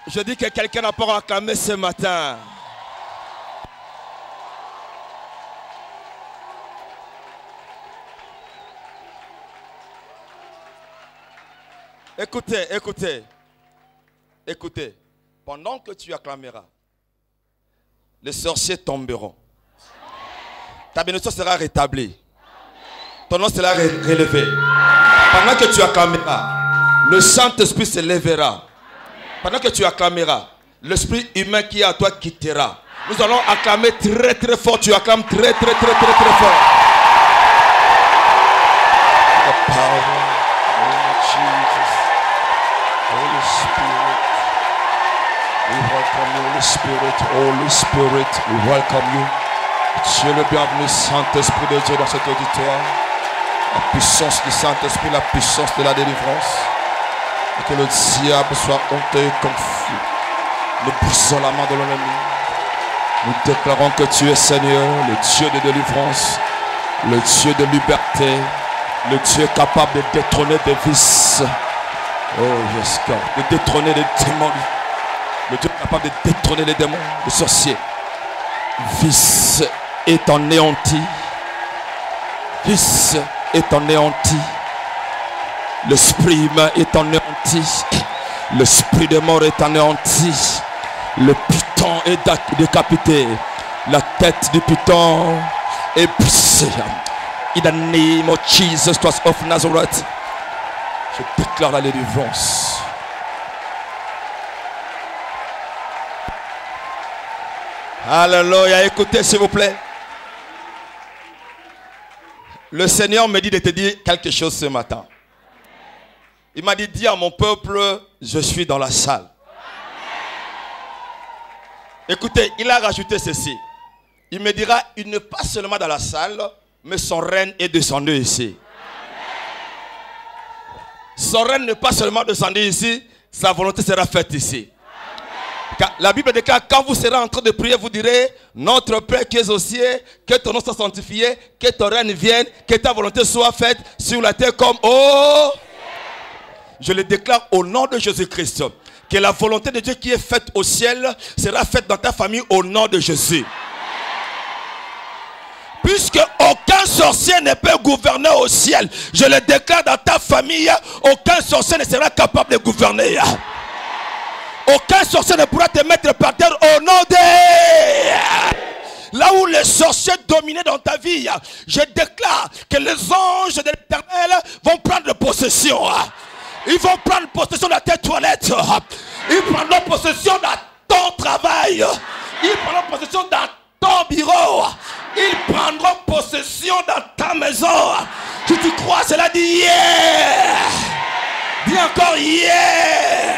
Je dis que quelqu'un n'a pas acclamé ce matin. Écoutez, écoutez. Écoutez. Pendant que tu acclameras, les sorciers tomberont. Ta bénédiction sera rétablie. Ton nom sera relevé. Pendant que tu acclameras, le Saint-Esprit se lèvera. Pendant que tu acclameras, l'esprit humain qui est à toi quittera. Nous allons acclamer très très fort. Tu acclames très très très très très fort. The power of Jesus. Holy Spirit. We welcome you, Holy Spirit. Holy Spirit, we welcome you. Tu es le bienvenu, Saint-Esprit de Dieu, dans cet auditoire. La puissance du Saint-Esprit, la puissance de la délivrance. Et que le diable soit honteux et confus. Nous brisons la main de l'ennemi. Nous déclarons que tu es Seigneur, le Dieu de délivrance, le Dieu de liberté, le Dieu capable de détrôner des vices. Oh, yes, God. De détrôner les démons. Le Dieu capable de détrôner les démons, les sorciers. Vice est anéanti. Vice est anéanti. L'esprit humain est anéanti. L'esprit de mort est anéanti. Le python est décapité. La tête du python est brisée. In the name of Jesus Christ of Nazareth, je déclare la délivrance. Alléluia. Écoutez s'il vous plaît. Le Seigneur me dit de te dire quelque chose ce matin. Il m'a dit, dis à mon peuple, je suis dans la salle. Écoutez, il a rajouté ceci. Il me dira, il n'est pas seulement dans la salle, mais son règne est descendu ici. Son règne n'est pas seulement descendu ici, sa volonté sera faite ici. Car la Bible déclare, quand vous serez en train de prier, vous direz, notre Père qui es aux cieux, que ton nom soit sanctifié, que ton règne vienne, que ta volonté soit faite sur la terre comme au... Je le déclare au nom de Jésus-Christ, que la volonté de Dieu qui est faite au ciel sera faite dans ta famille au nom de Jésus. Puisque aucun sorcier ne peut gouverner au ciel, je le déclare dans ta famille, aucun sorcier ne sera capable de gouverner. Aucun sorcier ne pourra te mettre par terre au nom de... Là où les sorciers dominaient dans ta vie, je déclare que les anges de l'Éternel vont prendre possession. Ils vont prendre possession de tes toilettes. Ils prendront possession de ton travail. Ils prendront possession de ton bureau. Ils prendront possession dans ta maison. Si tu crois cela, dis yeah. Dis encore yeah.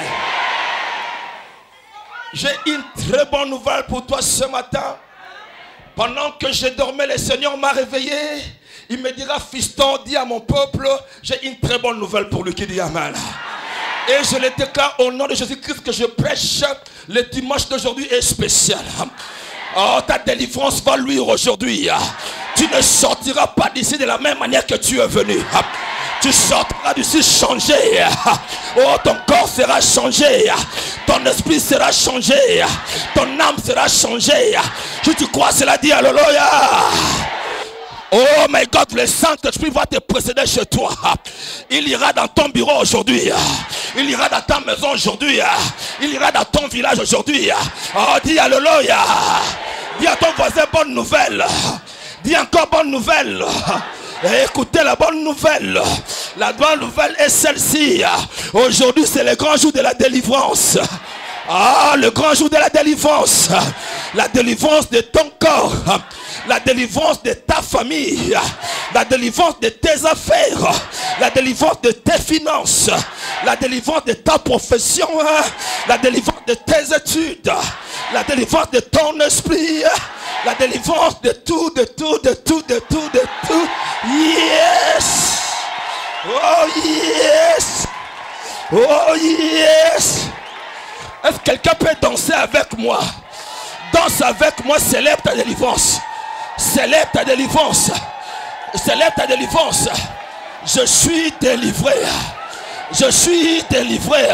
J'ai une très bonne nouvelle pour toi ce matin. Pendant que je dormais, le Seigneur m'a réveillé. Il me dira, fiston, dis à mon peuple, j'ai une très bonne nouvelle pour lui qui dit amen. Et je le déclare au nom de Jésus-Christ que je prêche. Le dimanche d'aujourd'hui est spécial. Oh, ta délivrance va lui aujourd'hui. Tu ne sortiras pas d'ici de la même manière que tu es venu. Tu sortiras d'ici changé. Oh, ton corps sera changé. Ton esprit sera changé. Ton âme sera changée. Si tu crois cela, dit alléluia. Oh my God, le Saint-Esprit va te précéder chez toi. Il ira dans ton bureau aujourd'hui. Il ira dans ta maison aujourd'hui. Il ira dans ton village aujourd'hui. Oh, dis alléluia. Dis à ton voisin bonne nouvelle. Dis encore bonne nouvelle. Et écoutez la bonne nouvelle. La bonne nouvelle est celle-ci. Aujourd'hui c'est le grand jour de la délivrance. Ah, le grand jour de la délivrance. La délivrance de ton corps. La délivrance de ta famille. La délivrance de tes affaires. La délivrance de tes finances. La délivrance de ta profession. La délivrance de tes études. La délivrance de ton esprit. La délivrance de tout, de tout, de tout, de tout, de tout. Yes. Oh yes. Oh yes. Est-ce que quelqu'un peut danser avec moi? Danse avec moi, célèbre ta délivrance. Célèbre ta délivrance. Célèbre ta délivrance. Je suis délivré. Je suis délivré.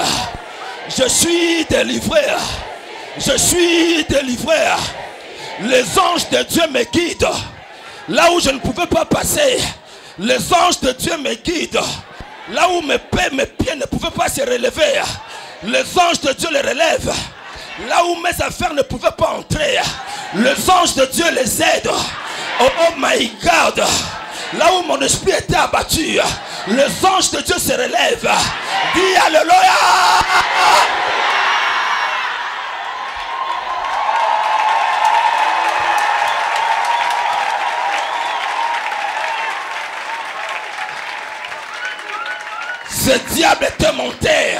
Je suis délivré. Je suis délivré. Les anges de Dieu me guident. Là où je ne pouvais pas passer, les anges de Dieu me guident. Là où mes pieds ne pouvaient pas se relever, les anges de Dieu les relèvent. Là où mes affaires ne pouvaient pas entrer, les anges de Dieu les aident. Oh, oh my God. Là où mon esprit était abattu, les anges de Dieu se relèvent. Dis Alléluia. Ce diable était monté.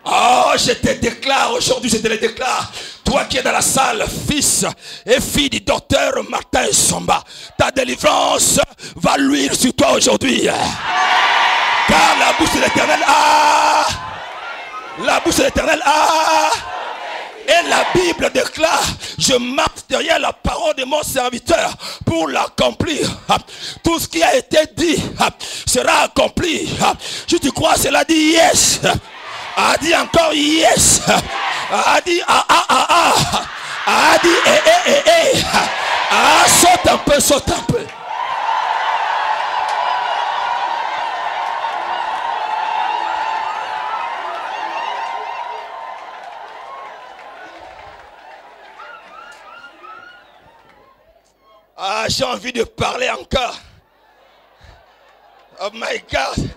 Oh, je te déclare aujourd'hui, je te le déclare. Toi qui es dans la salle, fils et fille du docteur Martin Somba, ta délivrance va luire sur toi aujourd'hui. Car la bouche de l'Éternel a. La bouche de l'Éternel a. Et la Bible déclare, je marche derrière la parole de mon serviteur pour l'accomplir. Tout ce qui a été dit sera accompli. Si tu crois cela, dit yes. A dit encore yes. A dit ah ah ah ah. A dit eh eh eh eh. Ah, saute un peu, saute un peu. Ah, j'ai envie de parler encore. Oh my God.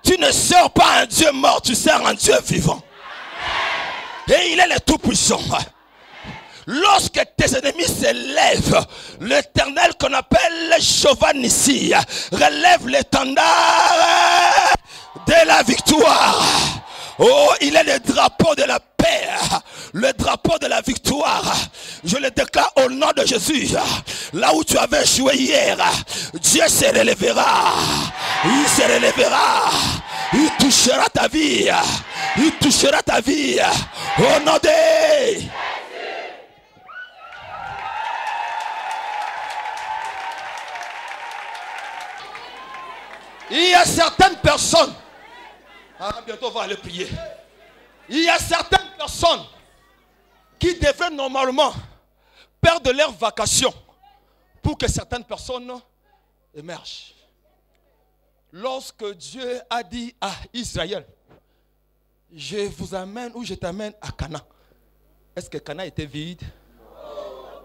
Tu ne sers pas un Dieu mort, tu sers un Dieu vivant. Et il est le Tout-Puissant. Lorsque tes ennemis s'élèvent, l'Éternel qu'on appelle Jéhovah Nissi relève l'étendard de la victoire. Oh, il est le drapeau de la paix, le drapeau de la victoire. Je le déclare au nom de Jésus. Là où tu avais joué hier, Dieu se relèvera. Il se relèvera. Il touchera ta vie. Il touchera ta vie. Au nom de... Il y a certaines personnes. Ah, bientôt on va aller prier. Il y a certaines personnes qui devraient normalement perdre leurs vacations pour que certaines personnes émergent. Lorsque Dieu a dit à Israël, je vous amène ou je t'amène à Canaan. Est-ce que Canaan était vide? Non.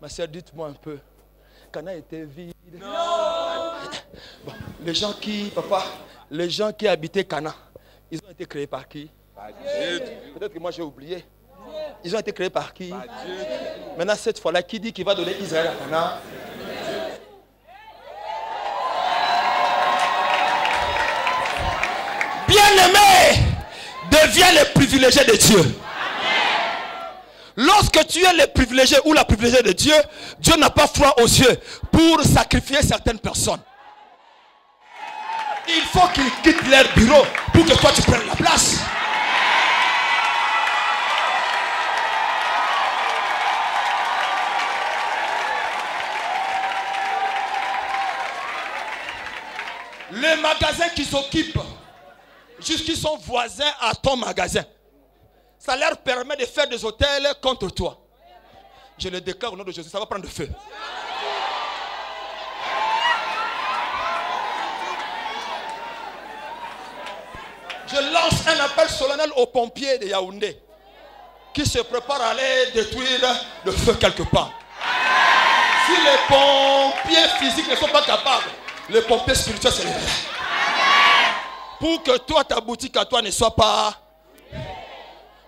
Ma soeur, dites-moi un peu. Canaan était vide? Non. Bon, les gens qui habitaient Canaan, ils ont été créés par qui? Par Dieu. Peut-être que moi j'ai oublié. Ils ont été créés par qui? Par Dieu. Maintenant cette fois-là, qui dit qu'il va donner Israël à Canaan? Bien-aimé, deviens le privilégié de Dieu. Lorsque tu es le privilégié ou la privilégiée de Dieu, Dieu n'a pas froid aux yeux pour sacrifier certaines personnes. Il faut qu'ils quittent leur bureau pour que toi tu prennes la place. Les magasins qui s'occupent, jusqu'ils sont voisins à ton magasin, ça leur permet de faire des hôtels contre toi. Je le déclare au nom de Jésus, ça va prendre feu. Je lance un appel solennel aux pompiers de Yaoundé qui se préparent à aller détruire le feu quelque part. Si les pompiers physiques ne sont pas capables, les pompiers spirituels se lèvent. Pour que toi, ta boutique à toi ne soit pas...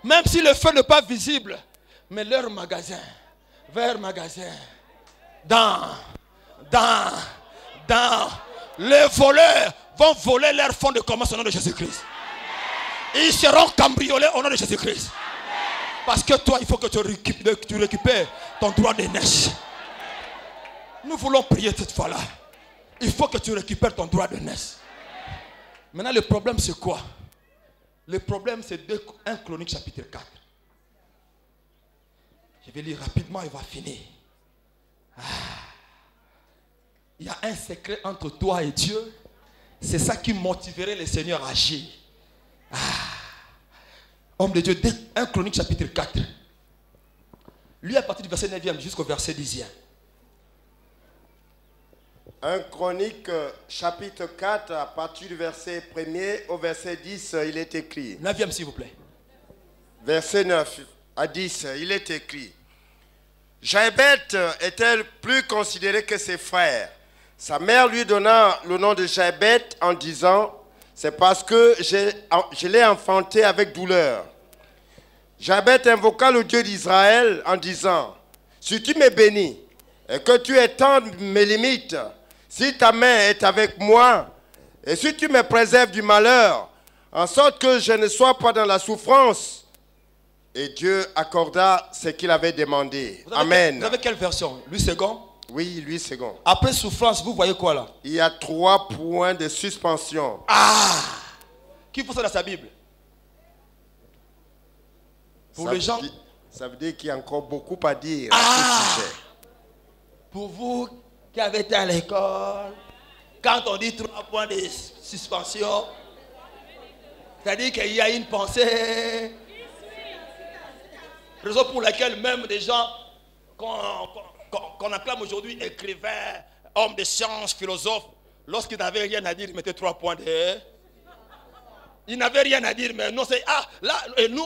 Même si le feu n'est pas visible, mais leur magasin, vers magasin, les voleurs vont voler leur fonds de commerce au nom de Jésus-Christ. Ils seront cambriolés au nom de Jésus-Christ. Parce que toi, il faut que tu récupères ton droit d'aînesse. Nous voulons prier cette fois-là. Il faut que tu récupères ton droit d'aînesse. Maintenant, le problème, c'est quoi? Le problème, c'est 1 Chronique chapitre 4. Je vais lire rapidement et on va finir. Il y a un secret entre toi et Dieu. C'est ça qui motiverait le Seigneur à agir. Ah. Homme de Dieu, 1 Chronique chapitre 4. Lui à partir du verset 9e jusqu'au verset 10e. 1 Chronique chapitre 4 à partir du verset 1er au verset 10, il est écrit. 9e s'il vous plaît. Verset 9 à 10, il est écrit. Jabet était plus considéré que ses frères. Sa mère lui donna le nom de Jabet en disant, c'est parce que je l'ai enfanté avec douleur. Jabet invoqua le Dieu d'Israël en disant, si tu me bénis et que tu étends mes limites, si ta main est avec moi et si tu me préserves du malheur, en sorte que je ne sois pas dans la souffrance. Et Dieu accorda ce qu'il avait demandé. Amen. Vous avez quelle version? Lui second? Oui, lui second. Après souffrance, vous voyez quoi là? Il y a 3 points de suspension. Ah! Qui faut ça dans sa Bible? Pour les gens. Ça veut dire qu'il y a encore beaucoup à dire à ce sujet. Pour vous qui avez été à l'école, quand on dit 3 points de suspension, c'est-à-dire qu'il y a une pensée. Raison pour laquelle même des gens qu'on acclame aujourd'hui écrivains, hommes de sciences, philosophes, lorsqu'ils n'avaient rien à dire, ils mettaient 3 points de... Ils n'avaient rien à dire, mais non, c'est... Ah, là, et nous,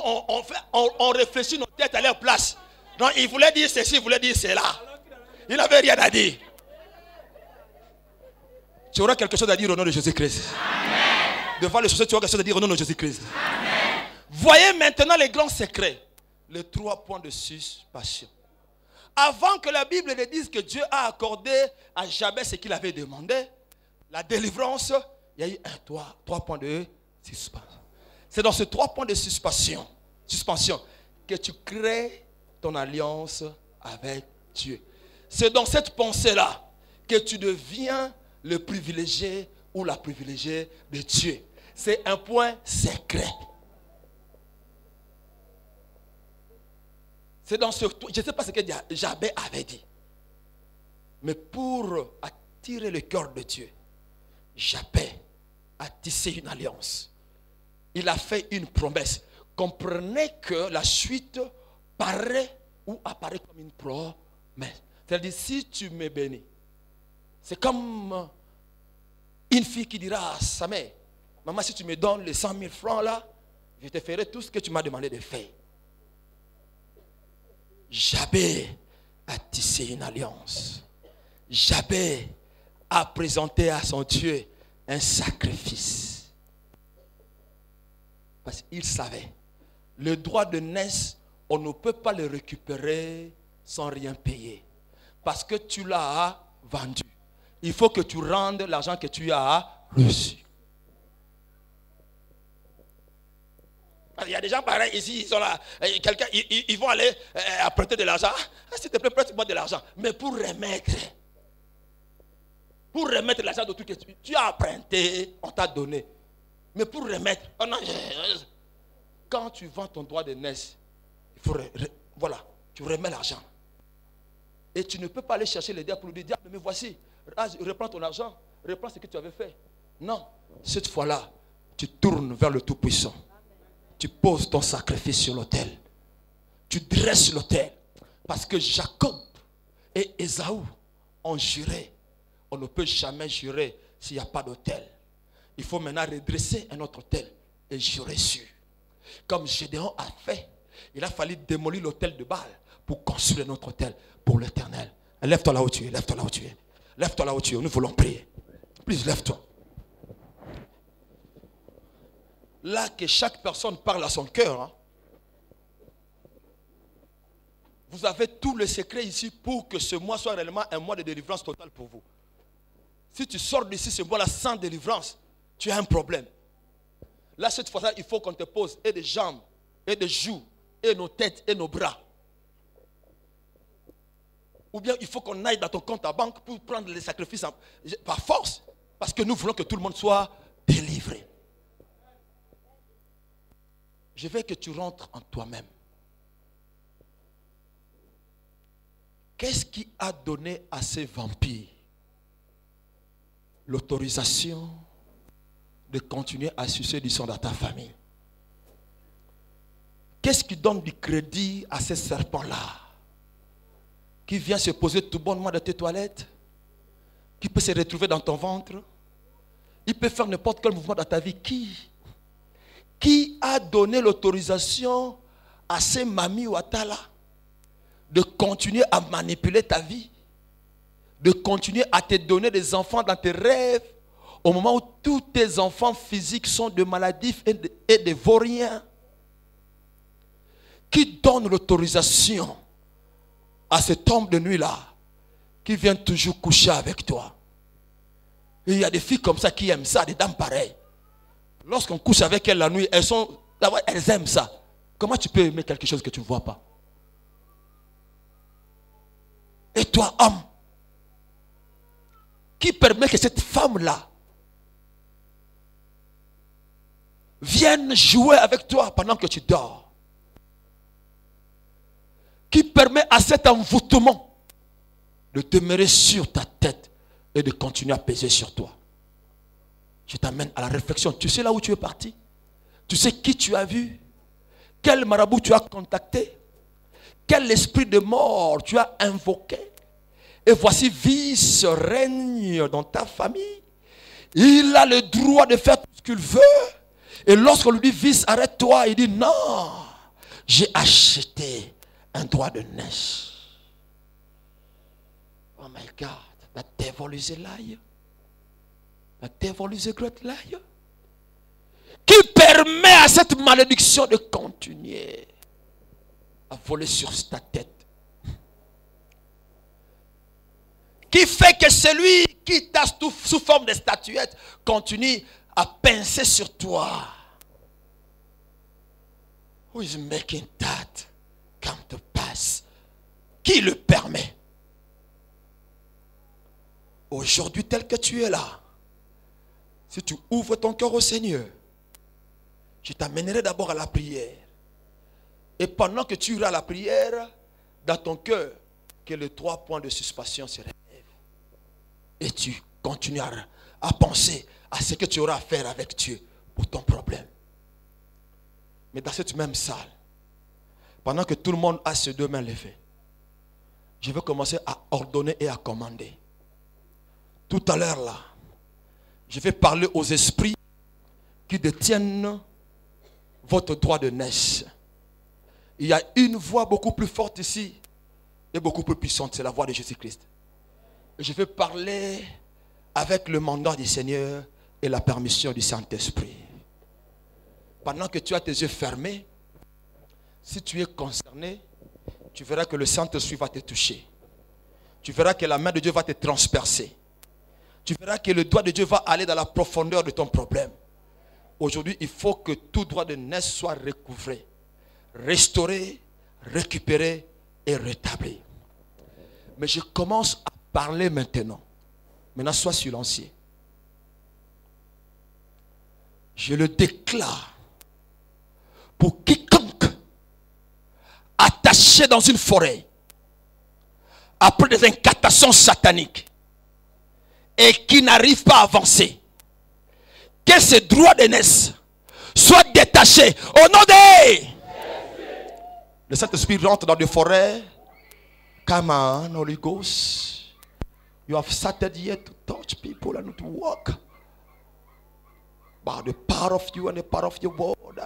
on réfléchit nos têtes à leur place. Non, ils voulaient dire ceci, ils voulaient dire cela. Ils n'avaient rien à dire. Tu auras quelque chose à dire au nom de Jésus-Christ. Devant les choses, tu auras quelque chose à dire au nom de Jésus-Christ. Voyez maintenant les grands secrets. Les 3 points de suspension. Avant que la Bible ne dise que Dieu a accordé à Jabez ce qu'il avait demandé, la délivrance, il y a eu 3 points de suspension. C'est dans ces 3 points de suspension que tu crées ton alliance avec Dieu. C'est dans cette pensée-là que tu deviens le privilégié ou la privilégiée de Dieu. C'est un point secret. C'est dans ce... Je ne sais pas ce que Jabez avait dit. Mais pour attirer le cœur de Dieu, Jabez a tissé une alliance. Il a fait une promesse. Comprenez que la suite paraît ou apparaît comme une promesse. C'est-à-dire, si tu me bénis, c'est comme une fille qui dira à sa mère, maman, si tu me donnes les 100 000 francs là, je te ferai tout ce que tu m'as demandé de faire. Jabez a tissé une alliance. Jabez a présenté à son Dieu un sacrifice. Parce qu'il savait, le droit de naissance, on ne peut pas le récupérer sans rien payer. Parce que tu l'as vendu. Il faut que tu rendes l'argent que tu as reçu. Il y a des gens pareils ici, ils sont là. Quelqu'un, ils vont aller prêter de l'argent. Ah, s'il te plaît, prête-moi de l'argent. Mais pour remettre l'argent de tout que tu as emprunté, on t'a donné. Mais pour remettre, oh non, quand tu vends ton droit de naissance, il faut, voilà, tu remets l'argent. Et tu ne peux pas aller chercher le diable pour lui dire, mais voici, reprends ton argent, reprends ce que tu avais fait. Non, cette fois-là, tu tournes vers le Tout-Puissant. Tu poses ton sacrifice sur l'autel. Tu dresses l'autel. Parce que Jacob et Ésaü ont juré. On ne peut jamais jurer s'il n'y a pas d'autel. Il faut maintenant redresser un autre autel et jurer sur. Comme Gédéon a fait, il a fallu démolir l'autel de Baal pour construire un autre autel pour l'Éternel. Lève-toi là où tu es, lève-toi là où tu es. Lève-toi là où tu es, nous voulons prier. Plus lève-toi. Là que chaque personne parle à son cœur, hein. Vous avez tout le secret ici pour que ce mois soit réellement un mois de délivrance totale pour vous. Si tu sors d'ici ce mois-là sans délivrance, tu as un problème. Là, cette fois-là, il faut qu'on te pose et des jambes, et des joues, et nos têtes, et nos bras. Ou bien il faut qu'on aille dans ton compte à banque pour prendre les sacrifices par force. Parce que nous voulons que tout le monde soit délivré. Je veux que tu rentres en toi-même. Qu'est-ce qui a donné à ces vampires l'autorisation de continuer à sucer du sang dans ta famille. Qu'est-ce qui donne du crédit à ces serpents-là qui vient se poser tout bonnement dans tes toilettes, qui peut se retrouver dans ton ventre, il peut faire n'importe quel mouvement dans ta vie. Qui a donné l'autorisation à ces mamies ou à tala de continuer à manipuler ta vie, de continuer à te donner des enfants dans tes rêves, au moment où tous tes enfants physiques sont de maladifs et de vauriens? Qui donne l'autorisation à cet homme de nuit-là qui vient toujours coucher avec toi? Et il y a des filles comme ça qui aiment ça, des dames pareilles. Lorsqu'on couche avec elles la nuit, elles aiment ça. Comment tu peux aimer quelque chose que tu ne vois pas? Et toi, homme, qui permet que cette femme-là vienne jouer avec toi pendant que tu dors? Qui permet à cet envoûtement de demeurer sur ta tête et de continuer à peser sur toi? Je t'amène à la réflexion. Tu sais là où tu es parti? Tu sais qui tu as vu? Quel marabout tu as contacté? Quel esprit de mort tu as invoqué? Et voici vice règne dans ta famille. Il a le droit de faire tout ce qu'il veut. Et lorsqu'on lui dit vice, arrête-toi, il dit non, j'ai acheté un droit de naissance. Oh my God, the devil is a liar. The devil is a great liar. Qui permet à cette malédiction de continuer à voler sur ta tête? Qui fait que celui qui t'a sous forme de statuette continue à pincer sur toi? Who is making that come to pass? Qui le permet? Aujourd'hui, tel que tu es là, si tu ouvres ton cœur au Seigneur, je t'amènerai d'abord à la prière. Et pendant que tu iras à la prière, dans ton cœur, que les 3 points de suspension se relèvent. Et tu continueras à penser à ce que tu auras à faire avec Dieu pour ton problème. Mais dans cette même salle, pendant que tout le monde a ses 2 mains levées, je vais commencer à ordonner et à commander. Tout à l'heure là, je vais parler aux esprits qui détiennent votre droit de naissance. Il y a une voix beaucoup plus forte ici et beaucoup plus puissante, c'est la voix de Jésus-Christ. Et je vais parler avec le mandat du Seigneur et la permission du Saint-Esprit. Pendant que tu as tes yeux fermés, si tu es concerné, tu verras que le Saint-Esprit va te toucher. Tu verras que la main de Dieu va te transpercer. Tu verras que le doigt de Dieu va aller dans la profondeur de ton problème. Aujourd'hui, il faut que tout droit de naissance soit recouvré, restauré, récupéré et rétabli. Mais je commence à parler maintenant. Maintenant, sois silencieux. Je le déclare pour quiconque attaché dans une forêt après des incantations sataniques et qui n'arrive pas à avancer, que ce droit de naissance soit détaché au nom de le Saint-Esprit rentre dans des forêts. Come on, Holy Ghost. You have started yet to touch people and to walk by the power of you and the power of your word.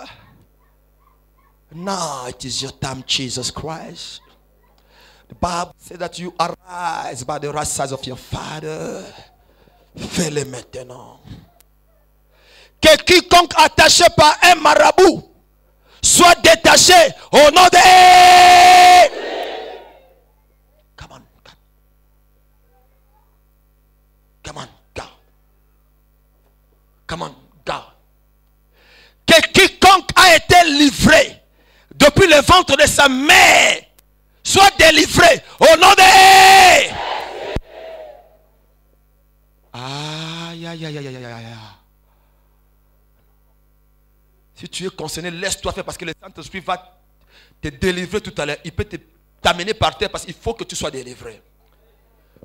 Now it is your time, Jesus Christ. The Bible says that you arise by the right side of your Father. Fais-le maintenant. Que quiconque attaché par un marabout soit détaché au nom de... Come on, God. Come on, God. Come on, God. Que quiconque a été livré depuis le ventre de sa mère soit délivré au nom de... Aïe, aïe, aïe, aïe, aïe, aïe. Si tu es concerné, laisse-toi faire parce que le Saint-Esprit va te délivrer tout à l'heure. Il peut t'amener par terre parce qu'il faut que tu sois délivré.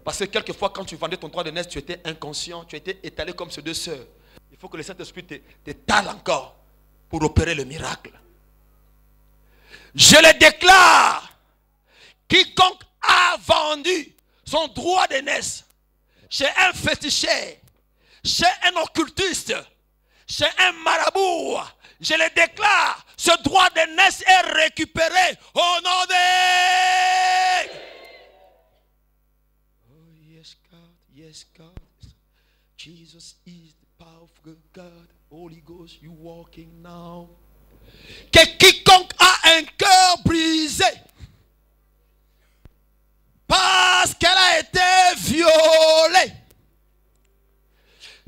Parce que quelquefois, quand tu vendais ton droit de naissance, tu étais inconscient, tu étais étalé comme ces 2 sœurs. Il il faut que le Saint-Esprit te tale encore pour opérer le miracle. Je le déclare, quiconque a vendu son droit d'aînesse chez un féticheur, chez un occultiste, chez un marabout, je le déclare, ce droit d'aînesse est récupéré au nom de... Oh yes God, yes God. Jesus is the powerful God. Holy Ghost, you walking now. Que quiconque a un cœur brisé parce qu'elle a été violée,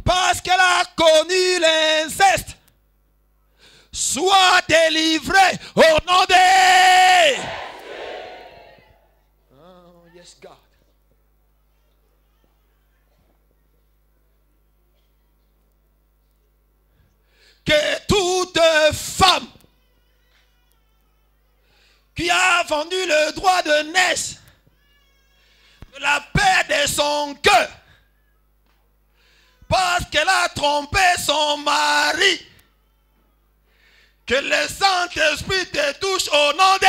parce qu'elle a connu l'inceste, soit délivré au nom de... Oh, yes, God. Que toute femme qui a vendu le droit de naissance de la paix de son cœur parce qu'elle a trompé son mari, que le Saint-Esprit te touche au nom de...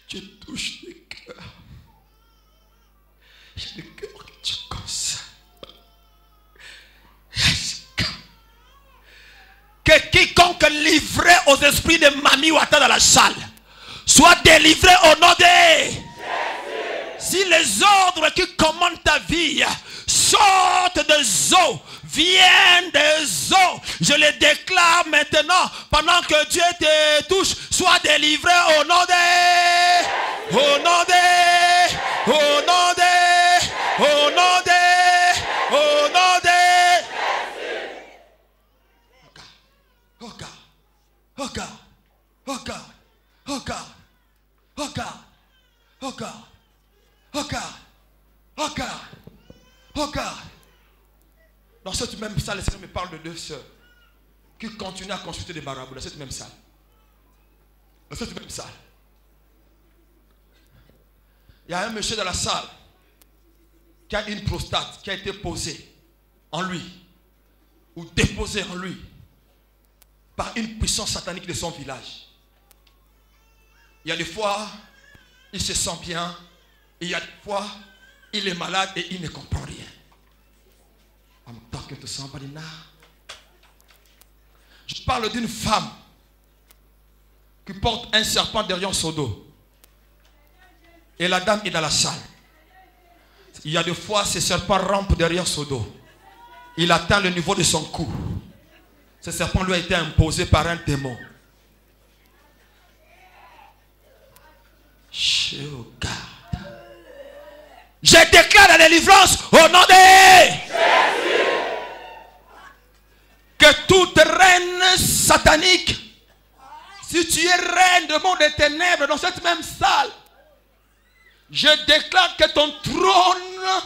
Je touche le cœur. J'ai le cœur que tu consacres. Que quiconque livré aux esprits de Mami Wata dans la salle soit délivré au nom de Jésus. Si les ordres qui commandent ta vie sortent des eaux, viennent des eaux, je les déclare maintenant, pendant que Dieu te touche, sois délivré au nom de... Au nom de... Au nom de... Au nom de... Au nom de... Oh God, oh God, oh God, oh God, oh God, oh God, oh God, oh God, oh God. Dans cette même salle, le Seigneur me parle de deux sœurs qui continuent à consulter des marabouts dans cette même salle. Dans cette même salle. Il y a un monsieur dans la salle qui a une prostate qui a été posée en lui ou déposée en lui par une puissance satanique de son village. Il y a des fois, il se sent bien. Et il y a des fois, il est malade et il ne comprend rien. I'm talking to somebody now. Je parle d'une femme qui porte un serpent derrière son dos. Et la dame est dans la salle. Il y a des fois, ce serpent rampe derrière son dos. Il atteint le niveau de son cou. Ce serpent lui a été imposé par un démon. Oh God. Je déclare la délivrance au nom de Jésus. Que toute reine satanique, si tu es reine de monde des ténèbres dans cette même salle, je déclare que ton trône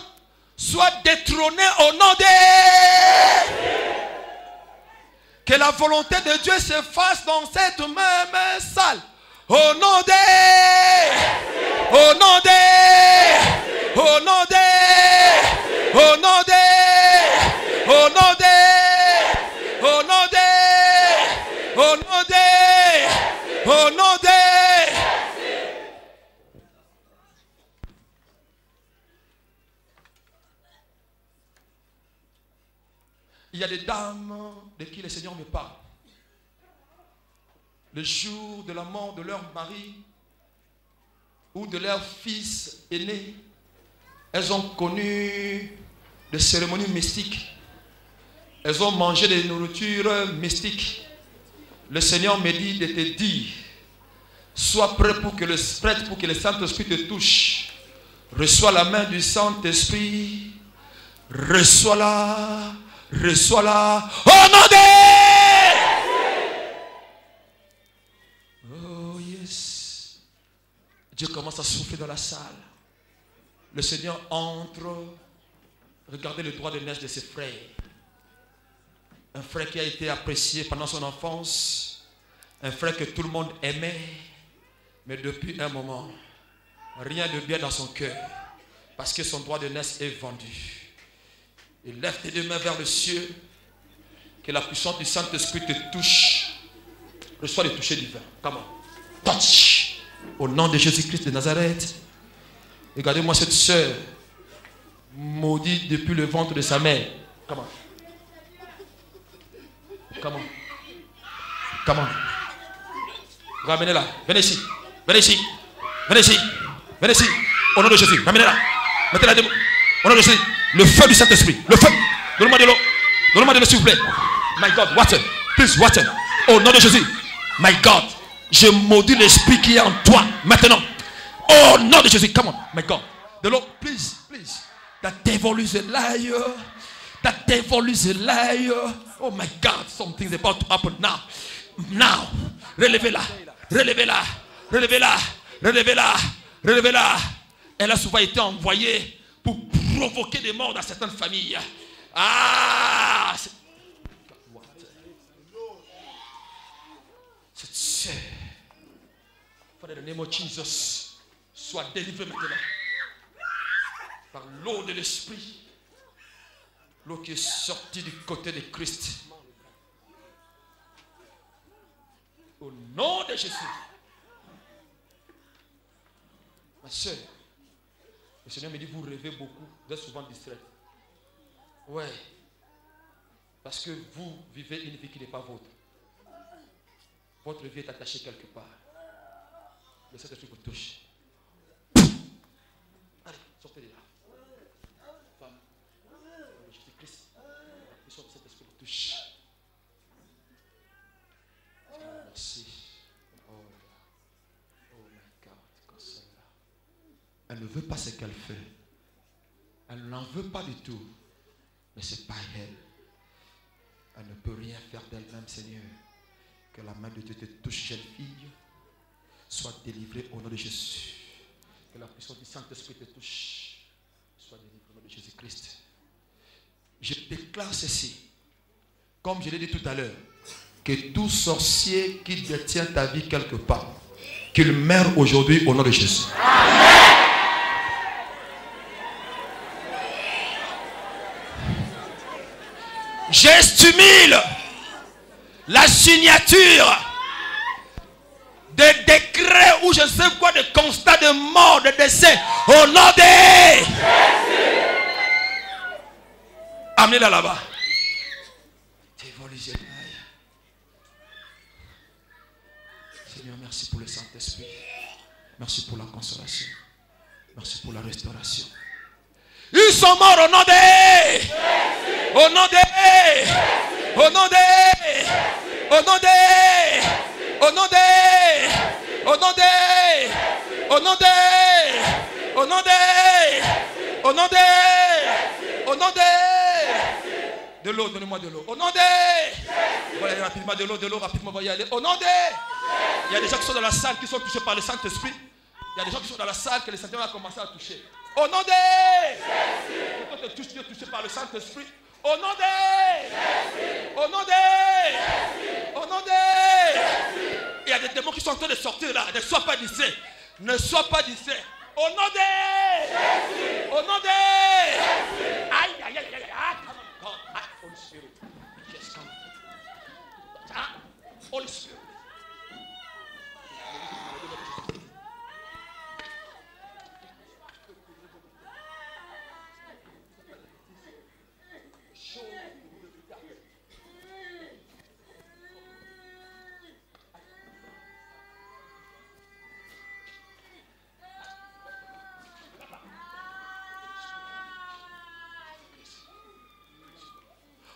soit détrôné au nom de Jésus. Que la volonté de Dieu se fasse dans cette même salle. Au nom de... Au nom de... Au nom de... Au nom de... Au nom de... Au nom de... Au nom de... Au nom de... Il y a des dames de qui le Seigneur me parle. Le jour de la mort de leur mari ou de leur fils aîné, elles ont connu des cérémonies mystiques. Elles ont mangé des nourritures mystiques. Le Seigneur me dit de te dire, sois prêt pour que le Saint-Esprit te touche. Reçois la main du Saint-Esprit. Reçois-la. Reçois-la. Au nom de... Oh yes. Dieu commence à souffler dans la salle. Le Seigneur entre. Regardez le droit de naissance de ses frères. Un frère qui a été apprécié pendant son enfance. Un frère que tout le monde aimait. Mais depuis un moment, rien de bien dans son cœur. Parce que son droit de naissance est vendu. Et lève tes deux mains vers le ciel. Que la puissance du Saint-Esprit te touche. Reçois le toucher divin. Come on. Touch. Au nom de Jésus-Christ de Nazareth. Regardez-moi cette sœur. Maudite depuis le ventre de sa mère. Come on. Come on. Come on. Ramenez-la. Venez ici. Venez ici. Venez ici. Venez ici. Au nom de Jésus. Ramenez-la. Mettez-la debout. Au nom de Jésus. Le feu du Saint-Esprit. Le feu. Donnez-moi de l'eau. Donnez-moi de l'eau, s'il vous plaît. My God, water. Please, water. Au nom de Jésus. My God. Je maudis l'esprit qui est en toi. Maintenant. Au nom de Jésus. Come on. My God. De l'eau. Please, please. That devil is a liar. That devil is a liar. Oh my God. Something's about to happen now. Now. Relevez-la. Relevez-la. Relevez-la. Relevez-la. Relevez-la. Elle a souvent été envoyée pour provoquer des morts dans certaines familles. Ah! Cette sœur, Father, in the name of Jesus, soit délivrée maintenant par l'eau de l'Esprit, l'eau qui est sortie du côté de Christ. Au nom de Jésus. Ma soeur, le Seigneur me dit, vous rêvez beaucoup, vous êtes souvent distrait. Ouais. Parce que vous vivez une vie qui n'est pas vôtre. Votre vie est attachée quelque part. Le Saint-Esprit vous touche. Allez, sortez de là. Femme, Jésus-Christ, la puissance du Saint-Esprit vous touche. Merci. Oh my God, console-la. Elle ne veut pas ce qu'elle fait. Elle n'en veut pas du tout. Mais ce n'est pas elle. Elle ne peut rien faire d'elle-même, Seigneur. Que la main de Dieu te touche, jeune fille. Sois délivrée au nom de Jésus. Que la puissance du Saint-Esprit te touche. Sois délivrée au nom de Jésus-Christ. Je déclare ceci. Comme je l'ai dit tout à l'heure. Que tout sorcier qui détient ta vie quelque part, qu'il meure aujourd'hui au nom de Jésus. Amen. J'estimule la signature des décrets ou je ne sais quoi, de constat de mort, de décès au nom de Jésus. Amenez-la là-bas. Seigneur, merci pour le Saint-Esprit. Merci pour la consolation. Merci pour la restauration. Ils sont morts au nom de Jésus. Au nom de Jésus. Au nom de Jésus. Au nom de Jésus. Au nom de Jésus. Au nom de Jésus. Au nom de Jésus. Au nom de Jésus. Au nom de Jésus. Au nom de Jésus. De l'eau, donnez-moi de l'eau. Au nom de Jésus. Voilà, rapidement de l'eau, rapidement, on va y aller. Au nom de Jésus. Il y a des gens qui sont dans la salle qui sont touchés par le Saint-Esprit. Il y a des gens qui sont dans la salle que le Saint-Esprit a commencé à toucher. Au nom de Jésus. Quand tu es touché par le Saint-Esprit. Au nom de Jésus. Au nom de Jésus. Au nom de Jésus. Il y a des démons qui sont en train de sortir là. Ne sois pas distrait. Ne sois pas distrait. Au nom de Jésus. Au nom de Jésus. Aïe, aïe, aïe, aïe. Holy Spirit. Yes, come. Holy Spirit.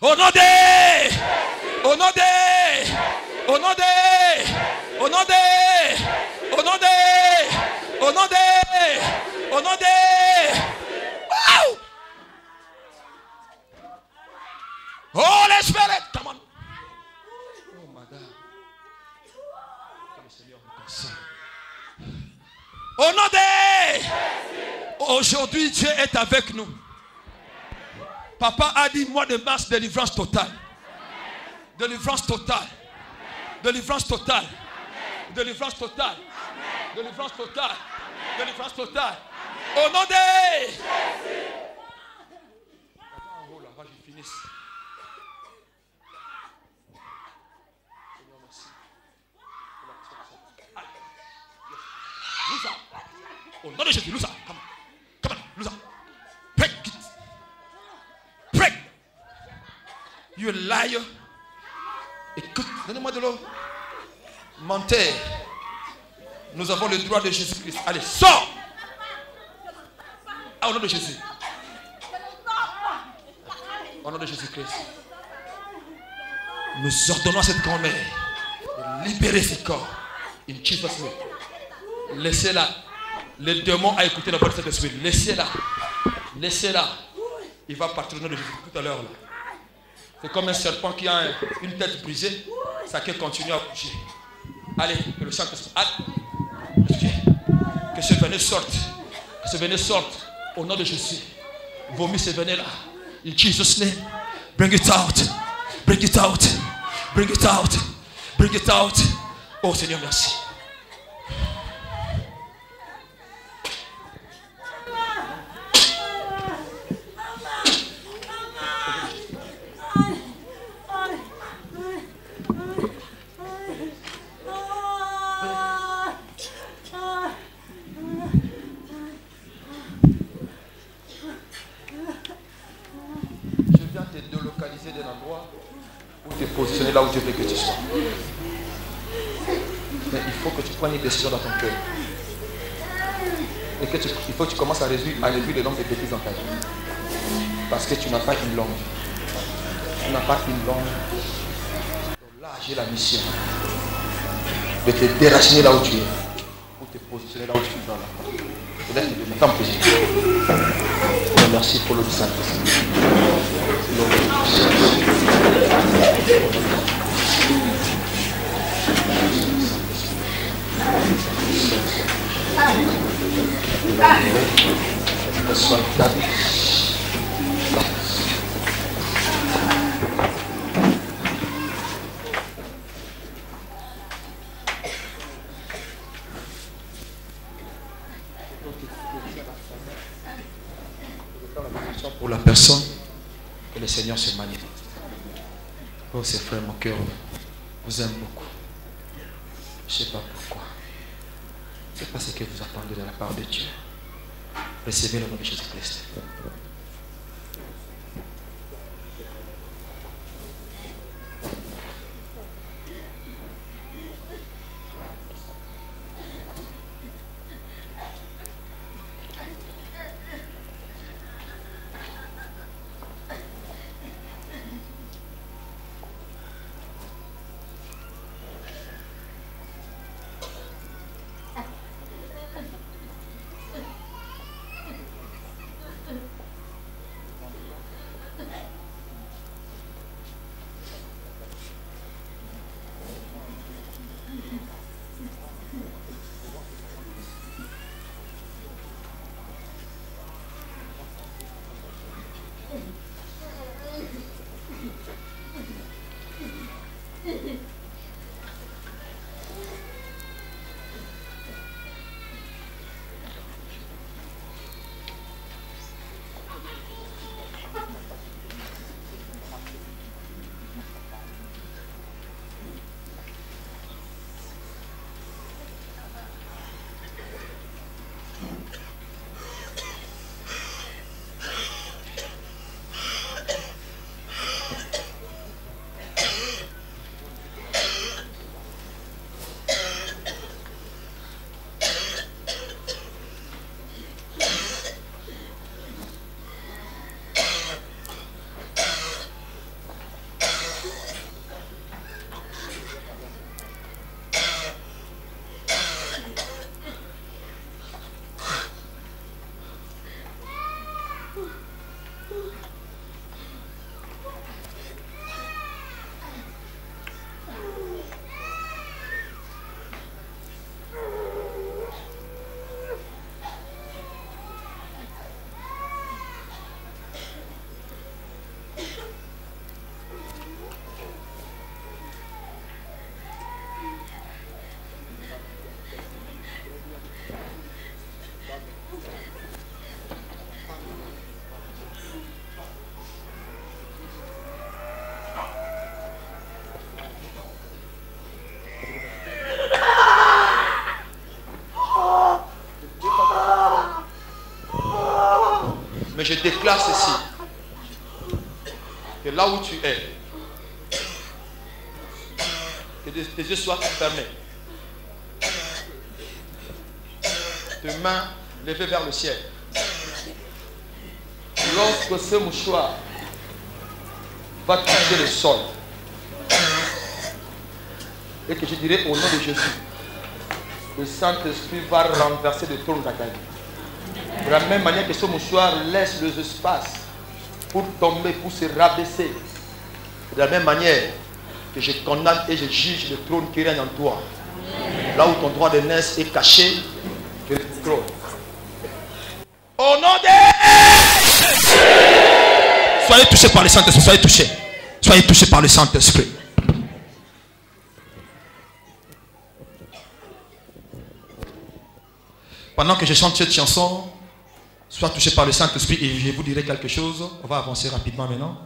Au nom de, au nom de, au nom de, au nom de, au nom de, au nom de, au nom de. Wow! Holy Spirit, come on. Oh my God. Que le Seigneur nous console. Au nom de. Aujourd'hui, Dieu est avec nous. Papa a dit, mois de mars, délivrance totale. Délivrance totale. Délivrance totale. Délivrance totale. Délivrance totale. Délivrance totale. Au nom de Jésus. Oh là, va, je finisse. Au nom de Jésus, Lousa, come on, Lousa. Break it. Break. You liar. Écoute, donnez-moi de l'eau. Mentez. Nous avons le droit de Jésus-Christ. Allez, sors. Ah, au nom de Jésus. Au nom de Jésus-Christ. Nous ordonnons à cette grand-mère de libérer ce corps. In Jesus' name. Laissez-la. Le démon a écouté la voix de cet esprit. Laissez-la. Laissez-la. Il va partir au nom de Jésus tout à l'heure. C'est comme un serpent qui a une tête brisée. Sa queue continue à bouger. Allez, que le Saint-Esprit. Que ce venin sorte. Que ce venin sorte. Au nom de Jésus. Vomis ce venin-là. In Jesus' name. Bring it out. Bring it out. Bring it out. Bring it out. Oh Seigneur, merci. Positionner là où Dieu veut que tu sois. Mais il faut que tu prennes une décision dans ton cœur. Et il faut que tu commences à réduire le nombre de bêtises dans ta vie. Parce que tu n'as pas une langue. Tu n'as pas une langue. Donc là, j'ai la mission de te déraciner là où tu es. Pour te positionner là où tu es dans la porte. Je te laisse te donner. Femme plaisir. Merci pour le Saint-Esprit. Pour la personne que le Seigneur se manifeste. Oh, c'est frère, mon cœur vous aime beaucoup. Je ne sais pas pourquoi. C'est pas ce que vous attendez de la part de Dieu. Recevez le nom de Jésus-Christ. Mais je déclare ceci. Que là où tu es, que tes yeux soient fermés. Tes mains levées vers le ciel. Lorsque ce mouchoir va toucher le sol, et que je dirai au nom de Jésus, le Saint-Esprit va renverser le trône d'Akali. De la même manière que ce mouchoir laisse les espaces pour tomber, pour se rabaisser. De la même manière que je condamne et je juge le trône qui règne en toi. Là où ton droit de naissance est caché, que le trône. Au nom de Jésus. Soyez touchés par le Saint-Esprit, soyez touchés. Soyez touchés par le Saint-Esprit. Pendant que je chante cette chanson, sois touché par le Saint-Esprit et je vous dirai quelque chose. On va avancer rapidement maintenant.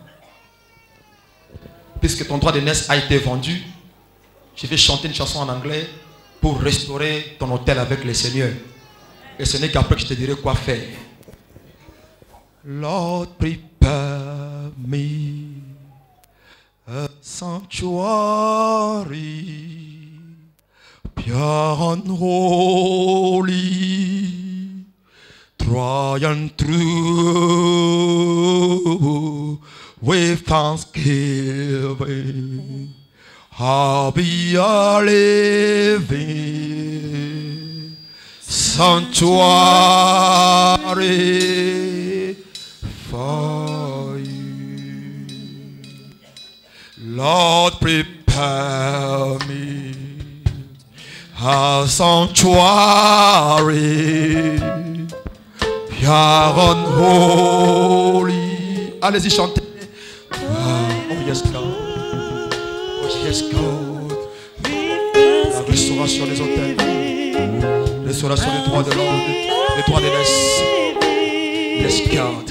Puisque ton droit de naissance a été vendu, je vais chanter une chanson en anglais pour restaurer ton hôtel avec le Seigneur. Et ce n'est qu'après que je te dirai quoi faire. Lord, prepare me a sanctuary, pure and holy, tried and true, with thanksgiving, I'll be a living sanctuary for you. Lord, prepare me a sanctuary, pure and holy. Allez-y, chantez. Oh yes, God. Oh yes, God. La restauration des hôtels. Restauration des droits de l'homme, des droits de l'aise. Yes, God.